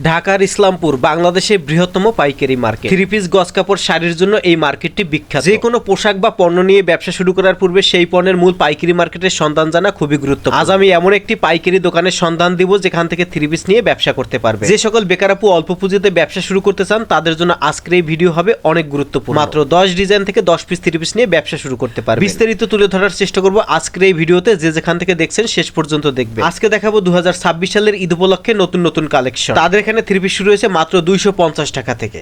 ঢাকার ইসলামপুর বাংলাদেশের বৃহত্তম পাইকারি মার্কেট। থ্রি পিস গজ কাপড় শাড়ির জন্য এই মার্কেটটি বিখ্যাত। যে কোনো পোশাক বা পণ্য নিয়ে ব্যবসা শুরু করার পূর্বে সেই পণ্যের মূল পাইকারি মার্কেটের সন্ধান জানা খুবই গুরুত্বপূর্ণ। আজ আমি এমন একটি পাইকারি দোকানের সন্ধান দিব যেখান থেকে থ্রি পিস নিয়ে ব্যবসা করতে পারবে। যে সকল বেকার আপু অল্প পুঁজিতে ব্যবসা শুরু করতে চান তাদের জন্য আজকের এই ভিডিও হবে অনেক গুরুত্বপূর্ণ। মাত্র 10 ডিজাইন থেকে 10 পিস থ্রি পিস নিয়ে ব্যবসা শুরু করতে পারবে। বিস্তারিত তুলে ধরার চেষ্টা করব আজকের এই ভিডিওতে। যে যেখান থেকে দেখছেন শেষ পর্যন্ত দেখবে। আজকে দেখাবো 2026 সালের ঈদ উপলক্ষে নতুন নতুন কালেকশন। তাদের এখানে থ্রি পিস শুরু হয়েছে মাত্র 250 টাকা থেকে।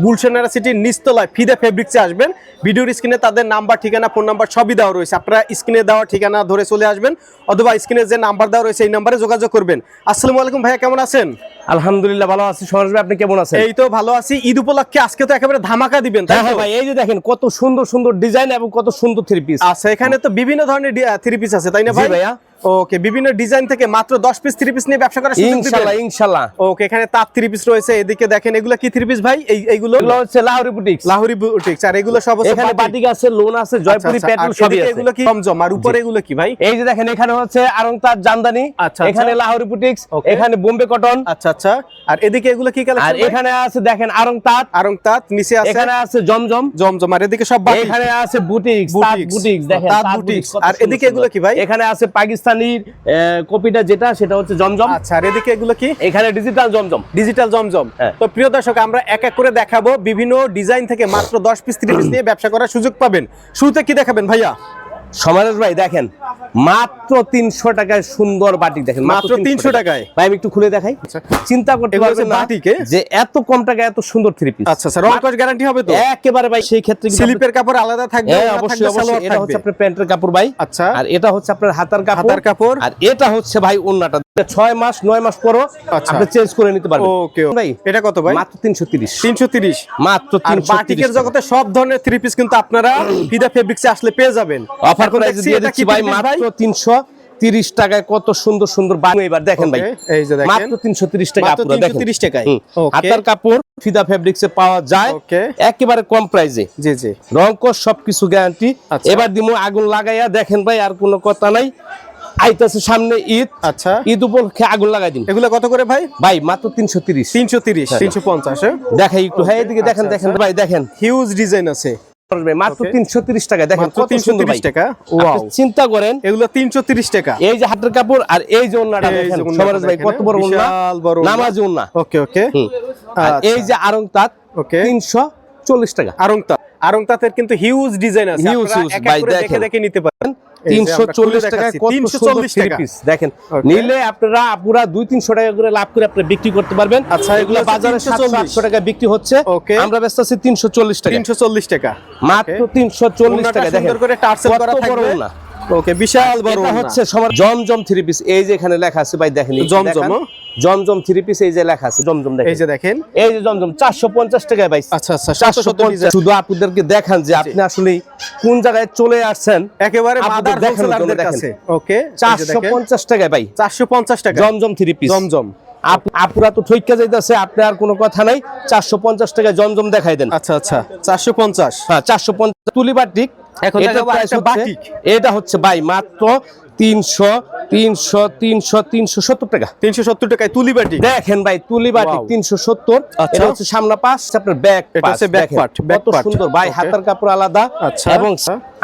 গুলশান সিটির নিচতলায় ফিদা ফেব্রিক্সে আসবেন। ভিডিওর স্ক্রিনে তাদের নাম্বার, ঠিকানা, ফোন নাম্বার সবই দেওয়া রয়েছে। আপনারা স্ক্রিনে দেওয়া ঠিকানা ধরে চলে আসবেন অথবা স্ক্রিনে যে নাম্বার দেওয়া রয়েছে এই নাম্বারে যোগাযোগ করবেন। আসসালামু আলাইকুম ভাইয়া, কেমন আছেন? আলহামদুলিল্লাহ ভালো আছি। সরোজ ভাই, আপনি কেমন আছেন? এই তো ভালো আছি। ঈদ উপলক্ষে আজকে তো একেবারে ধামাকা দিবেন, তাই হ্যাঁ তো? ভাই, এই যে দেখেন কত সুন্দর সুন্দর ডিজাইন এবং কত সুন্দর থ্রি পিস। আচ্ছা, এখানে তো বিভিন্ন ধরনের থ্রি পিস আছে, তাই না ভাই? ভাইয়া, ওকে, বিভিন্ন ডিজাইন থেকে মাত্র 10 পিস থ্রি পিস নিয়ে ব্যবসা করার সুযোগ দিবেন ইনশাআল্লাহ ইনশাআল্লাহ। ওকে, এখানে তাঁত থ্রি পিস রয়েছে। এদিকে দেখেন, এগুলো কি থ্রি পিস ভাই? এইগুলো হচ্ছে লাহোরি বুটিক্স। লাহোরি বুটিক্স। আর এগুলো সব হচ্ছে এখানে বাটিক আছে, লোন আছে, জয়পুরি প্যাটেল সবই আছে। এগুলো কি জমজম? আর উপরে এগুলো কি ভাই? এই যে দেখেন, এখানে হচ্ছে আরংতার জামদানি, এখানে লাহোরি বুটিক্স, এখানে বোম্বে কটন। আচ্ছা আচ্ছা। আর এদিকে এগুলো কি কালেকশন? আর এখানে আছে দেখেন আরংতাত, নিচে আছে, এখানে আছে জমজম। আর এদিকে সব বাটিক। এখানে আছে বুটিক্স, তাঁত বুটিক্স দেখেন, তাঁত বুটিক্স। আর এদিকে এগুলো কি ভাই? এখানে আছে পাকিস্তানির কপিটা, যেটা সেটা হচ্ছে জমজম। আচ্ছা, আর এদিকে এগুলো কি? এখানে ডিজিটাল জমজম। ডিজিটাল জমজম। তো প্রিয় দর্শক, আমরা এক এক করে দেখাবো। বিভিন্ন ডিজাইন থেকে মাত্র 10 পিস 30 পিস নিয়ে ব্যবসা করার সুযোগ পাবেন। শুরুতে কি দেখাবেন ভাইয়া? সমারেশ ভাই দেখেন, মাত্র 300 টাকায় সুন্দর বাটিক দেখেন, মাত্র 300 টাকায়। ভাই আমি একটু খুলে দেখাই। চিন্তা করতে পারবেন না যে এত কম টাকায় এত সুন্দর থ্রি পিস। আচ্ছা স্যার, রং কস গ্যারান্টি হবে তো? একেবারে ভাই, সেই ক্ষেত্রে স্লিপের কাপড় আলাদা থাকবে? অবশ্যই অবশ্যই। এটা হচ্ছে আপনার প্যান্টের কাপড় ভাই। আচ্ছা। আর এটা হচ্ছে আপনার হাতার কাপড়। আর এটা হচ্ছে ভাই ওন্নাটা। 6 মাস 9 মাস পরও আপনি চেঞ্জ করে নিতে পারবেন। ওকে ভাই, এটা কত ভাই? মাত্র 330। 330 মাত্র 330। বাটিকের জগতে সব ধরনের থ্রি পিস কিন্তু আপনারা ফিদা ফেব্রিক্সে আসলে পেয়ে যাবেন। অফার প্রাইস দিয়ে দিচ্ছি ভাই, মাত্র 330 টাকায় কত সুন্দর সুন্দর বাটিক। এবার দেখেন ভাই, এই যে দেখেন, মাত্র 330 টাকা, মাত্র 330 টাকায় হাতার কাপড় ফিদা ফেব্রিক্সে পাওয়া যায় একেবারে কম প্রাইসে। জি জি, রং কস সবকিছু গ্যারান্টি। এবার দিমু আগুন লাগাইয়া, দেখেন ভাই, আর কোনো কথা নাই। আইতাছে সামনে ঈদ। আচ্ছা, ঈদ উপলক্ষে আগুন লাগাই দিন। এগুলো কত করে ভাই? ভাই মাত্র 330। 350। দেখাই একটু, হ্যাঁ এদিকে দেখেন। দেখেন ভাই, দেখেন হিউজ ডিজাইন আছে মাত্র 330 টাকা। দেখেন কত সুন্দর ভাই। টাকা। ওয়াও, চিন্তা করেন, এগুলো 330 টাকা। এই যে হাতের কাপড় আর এই যে ওন্নাটা দেখেন সমারজ ভাই, কত বড় ওন্না, নামাজি ওন্না। ওকে ওকে। আর এই যে আরংতাত 340 টাকা। আরংতাতের কিন্তু হিউজ ডিজাইন আছে, আপনারা এক এক করে দেখে দেখে নিতে পারেন। 340 টাকা, কত সুন্দর থ্রি পিস দেখেন। নিলে আপনারা পুরা 200-300 টাকা করে লাভ করে আপনি বিক্রি করতে পারবেন। আচ্ছা, এগুলো বাজারে 700-800 টাকা বিক্রি হচ্ছে, আমরা ব্যস্ত আছি 340 টাকা। 340 টাকা, মাত্র 340 টাকা। দেখেন সুন্দর করে টার্সেল করা থাকবে। ওকে, বিশাল বড়। এটা হচ্ছে সবার জমজম থ্রি পিস। এই যে এখানে লেখা আছে ভাই, দেখেন জমজম থ্রি পিস। এই যে লেখা আছে জমজম, দেখেন এই যে দেখেন, এই যে জমজম 450 টাকায় ভাই। আচ্ছা আচ্ছা, 450। শুধু আপনাদেরকে দেখান যে আপনি আসলে কোন জায়গায় চলে আসছেন, একেবারে মাদার হোলসেলারদের কাছে। ওকে, 450 টাকায় ভাই, 450 টাকা জমজম থ্রি পিস। জমজম আপুরা তো ঠইকা যাইতাছে, আপনি আর কোনো কথা নাই, 450 টাকায় জমজম দেখাই দেন। আচ্ছা আচ্ছা, 450। হ্যাঁ 450 তুলি বাটিক। এখন বাটিক এটা হচ্ছে ভাই মাত্র 370 টাকা। 370 টাকায় তুলি বাটিক। দেখেন ভাই, তুলি বাটিক 370। এটা হচ্ছে সামনে পাশ, আপনার ব্যাক, এটা হচ্ছে ব্যাক পার্ট। কত সুন্দর ভাই, হাতের কাপড় আলাদা। এবং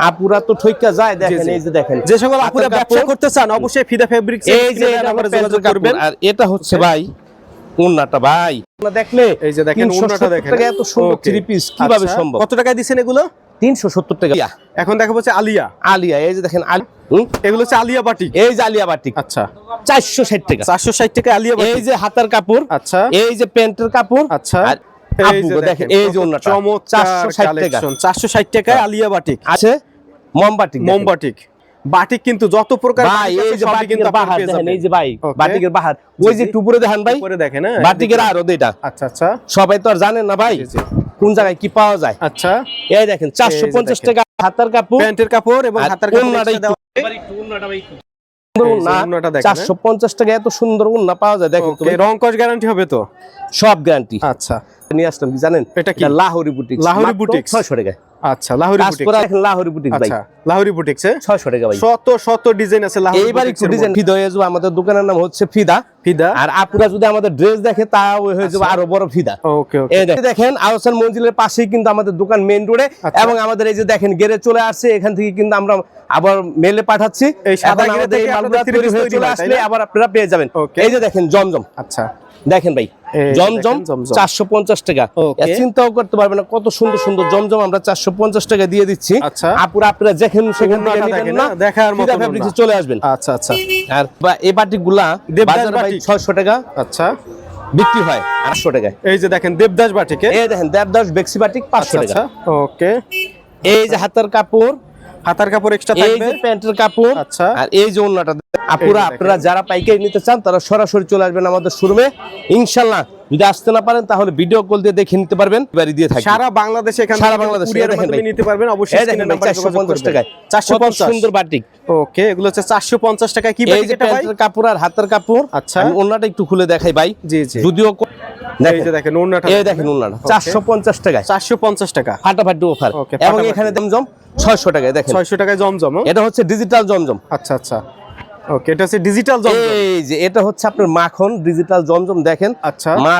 আপুরা তো ঠইকা যায়, দেখেন এই যে দেখেন। যে সকল আপুরা ব্যবসা করতে চান অবশ্যই ফিদা ফেব্রিক্স এই যে যোগাযোগ করবেন। আর এটা হচ্ছে ভাই ওন্নাটা ভাই, দেখলে এই যে দেখেন ওন্নাটা দেখেন, এত সুন্দর থ্রি পিস কিভাবে সম্ভব? কত টাকা দিবেন এগুলো? 370 টাকা। এখন দেখা হচ্ছে আলিয়া। এই যে দেখেন, এগুলো হচ্ছে আলিয়া বাটিক। এই যে আলিয়া বাটিক। আচ্ছা, 460 টাকা। 460 টাকা আলিয়া বাটিক। এই যে হাতার কাপড়। আচ্ছা, এই যে প্যান্টের কাপড়। আচ্ছা, এই যে দেখেন, এই যে ওন্নাটা 460 টাকা। 460 টাকায় আলিয়া বাটিক আছে। মোমবাটিক বাটিক কিন্তু যত প্রকার ভাই, এই যে বাটিকের বাহার দেখেন, এই যে ভাই বাটিকের বাহার, ওই যে টুপুরে দেখেন ভাই, উপরে দেখেন বাটিকের আর ওইটা। আচ্ছা আচ্ছা, সবাই তো আর জানেন না ভাই কোন জায়গায় কি পাওয়া যায়। আচ্ছা, এই দেখেন 450 টাকা হাতার কাপড়, প্যান্টের কাপড় এবং হাতার কাপড়। 450 টাকা এত সুন্দর ওন্না পাওয়া যায়। দেখেন রং কস গ্যারান্টি হবে তো? সব গ্যারান্টি। আচ্ছা, নিয়ে আসলাম কি জানেন? এটা কি? লাহোরি বুটিক। 600 টাকা। আচ্ছা লাহোরি কাজ বুটিক। করা দেখেন লাহোরি বুটিক ভাই। আচ্ছা লাহোরি বুটিক্সে 600 টাকা ভাই। শত শত ডিজাইন আছে লাহোরি এইবার একটু বুটিক্সের ডিজাইন মধ্যে। ফিদা হয়ে যাবে। আমাদের দোকানের নাম হচ্ছে ফিদা। ফিদা। আর আপুরা যদি আমাদের ড্রেস দেখে তাও হয়ে যাবে আরো বড় ফিদা। ওকে ওকে। এই দেখেন আহসান মঞ্জিলের পাশেই কিন্তু আমাদের দোকান মেইন রোডে। আচ্ছা। এবং আমাদের এই যে দেখেন গেরে চলে আসছে, এখান থেকে কিন্তু আমরা আবার মেলে পাঠাচ্ছি। এই সাদা এখন গেরে আমাদের এই থেকে মালগুলো আপনাদের তৈরি three piece হয়ে তৈরি চলে হয়, তাই আসলে না? আবার আপনারা পেয়ে যাবেন। Okay. এই যে দেখেন জমজম, আচ্ছা দেখেন ভাই এই যে জমজম দেখেন জমজম। 450 টাকা। Okay. চিন্তাও করতে পারবেন না কত সুন্দর সুন্দর জমজম আমরা 450 টাকা দিয়ে দিচ্ছি। আচ্ছা। আপুরা আপনারা যেখানে সেখান থেকে ওড়নাটা নেবেন দেখেন না, না, দেখার মতো ফিদা ওড়না। ফেব্রিক্সে চলে আসবেন। আচ্ছা আচ্ছা আর এই বাটিকগুলা দেবদাস বাজারে ভাই বাটিক। 600 টাকা আচ্ছা। বিক্রি হয় 800 টাকায়। এই যে দেখেন দেবদাস বাটিকে। এই দেখেন দেবদাস বেক্সি বাটিক 500 টাকা। আচ্ছা ওকে। এই যে হাতার কাপড়, হাতার কাপড় এক্সট্রা এই থাকবে। যে প্যান্টের কাপড়, আচ্ছা। আর এই যে ওন্নাটা। আপুরা এই যে আপনারা যারা পাইকারি নিতে চান তারা সরাসরি চলে আসবেন আমাদের শোরুমে ইনশাআল্লাহ। যদি আসতে না পারেন তাহলে ভিডিও কল দিয়ে দেখে নিতে পারবেন, বাড়ি দিয়ে থাকি সারা বাংলাদেশে এখানে সারা বাংলাদেশে কুরিয়ারের দেখেন মাধ্যমে ভাই। নিতে পারবেন। অবশ্যই এই দেখেন স্ক্রিনের ভাই নাম্বারে যোগাযোগ 450 করবেন। টাকায় 450 সুন্দর বাটিক। ওকে এগুলো হচ্ছে 450 টাকায়। কি এই বাটিক যে এটা ভাই? প্যান্টের কাপড় আর হাতের কাপড়। আচ্ছা। আমি ওন্নাটা একটু খুলে দেখাই ভাই। জি জি। যদিও এই যে দেখেন ওড়নাটা। এই দেখেন ওন্নাটা 450 টাকায় 450 টাকা। ফাটাফাটি অফার। Okay, এবং ফাটাফাটি। এখানে জমজম 600 টাকায় দেখেন। 600 টাকায় জমজম। এটা হচ্ছে ডিজিটাল জমজম। আচ্ছা আচ্ছা ওকে এটা হচ্ছে ডিজিটাল জমজম। এই যে এটা হচ্ছে আপনার মাখন ডিজিটাল জমজম দেখেন। আচ্ছা। মা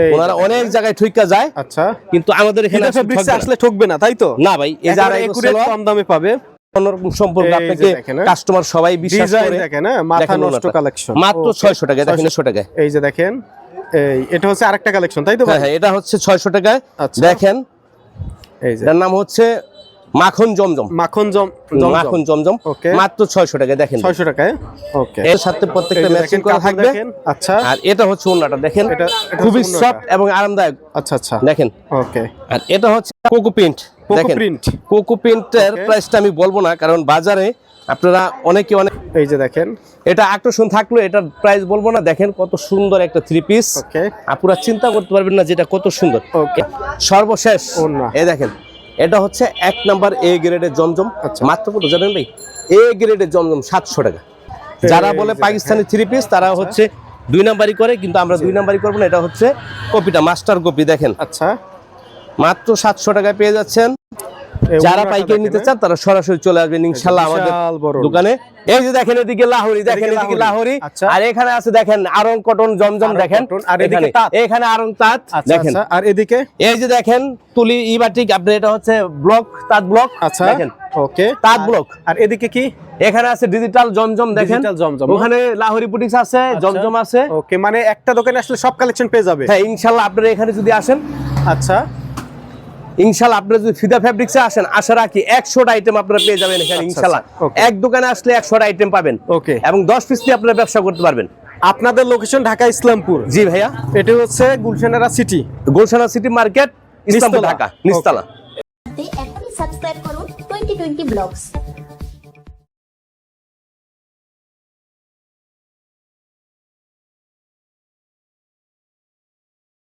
এই ওনারা অনেক জায়গায় ঠইকা যায়, আচ্ছা কিন্তু আমাদের এখানে ফিদা আসলে ফেব্রিক্সে ঠকবে না। আসলে ঠকবে না তাই তো? না ভাই, এই যারা একুরেট কম দামে পাবে। অন্যরকম সম্পর্ক এই যে আপনাকে দেখেন, হ্যাঁ। কাস্টমার সবাই বিশ্বাস ডিজাইন করে। দেখেন হ্যাঁ, মাথা দেখেন নষ্ট ওনাটা। কালেকশন। মাত্র 600 টাকায় দেখেন 100 টাকায়। এই যে দেখেন এই এটা হচ্ছে আরেকটা কালেকশন তাই তো ভাই? হ্যাঁ হ্যাঁ, এটা হচ্ছে 600 টাকায়। আচ্ছা। দেখেন এই যে এটার নাম হচ্ছে মাখন জমজম। মাখন মাখন জমজম Okay. মাত্র 600 টাকায় দেখেন। 600 টাকায়। ওকে এর সাথে প্রত্যেকটা ম্যাচিং করা থাকবে। আচ্ছা আর এটা হচ্ছে ওন্নাটা দেখেন, এটা খুবই হচ্ছে ওড়নাটা। সফট এবং আরামদায়ক আচ্ছা আচ্ছা দেখেন। ওকে আর এটা হচ্ছে কোকো প্রিন্ট। কোকো দেখেন প্রিন্ট। কোকো প্রিন্টের Okay. প্রাইসটা আমি বলবো না, কারণ বাজারে আপনারা অনেকে অনেক এই যে দেখেন এটা আকর্ষণ থাকলো, এটার প্রাইস বলবো না। দেখেন কত সুন্দর একটা 3 পিস। ওকে আপুরা চিন্তা করতে পারবেন না যেটা কত সুন্দর। ওকে সর্বশেষ ওড়না। এই দেখেন এটা হচ্ছে 1 নাম্বার এ গ্রেডের জমজম। আচ্ছা। মাত্র কত জানেন ভাই? এ গ্রেডের জমজম 700 টাকা। যারা বলে যে পাকিস্তানি 3 পিস তারা হচ্ছে 2 নাম্বারই করে, কিন্তু আমরা 2 নাম্বারই করবো না। এটা হচ্ছে কপিটা মাস্টার কপি দেখেন, আচ্ছা মাত্র 700 টাকায় পেয়ে যাচ্ছেন। এই যারা ওড়নাটা পাইকারি নিতে দেখেন, চান তারা সরাসরি চলে আসবেন ইনশাআল্লাহ আমাদের বিশাল বড়। দোকানে। এই যে দেখেন এদিকে লাহোরি, দেখেন এদিকে এদিকে লাহোরি। লাহোরি। আচ্ছা। আর এখানে আছে দেখেন আরং কটন জমজম আরং দেখেন। কটন, আর এদিকে এখানে তাঁত। এখানে আরং তাঁত আচ্ছা দেখেন। আচ্ছা আর এদিকে এই যে দেখেন তুলি ইবাটিক, আপনি এটা হচ্ছে ব্লক তাঁত ব্লক। আচ্ছা দেখেন ওকে তাঁত ব্লক। আর এদিকে কি? এখানে আছে ডিজিটাল জমজম দেখেন। ডিজিটাল জমজম। ওখানে লাহোরি বুটিক্স আছে, জমজম আছে। ওকে মানে একটা দোকানে আসলে সব কালেকশন পেয়ে যাবে। হ্যাঁ ইনশাআল্লাহ আপনারা এখানে যদি আসেন, আচ্ছা ইনশাআল্লাহ আপনারা যদি ফিদা ফেব্রিক্সে আসেন, আশা রাখি 100টা আইটেম আপনারা পেয়ে যাবেন এখানে আচ্ছা, ইনশাআল্লাহ। আচ্ছা, okay. এক দোকানে আসলে 100টা আইটেম পাবেন। ওকে এবং 10 পিস দিয়ে আপনারা ব্যবসা করতে পারবেন। আপনাদের লোকেশন ঢাকা ইসলামপুর। জি ভাইয়া, এটা হচ্ছে গুলশানেরা city, Gulshan city market, Islampur, নিচতলা। ঢাকা, নিচতলা। এখনই সাবস্ক্রাইব করুন 2020 ব্লগস।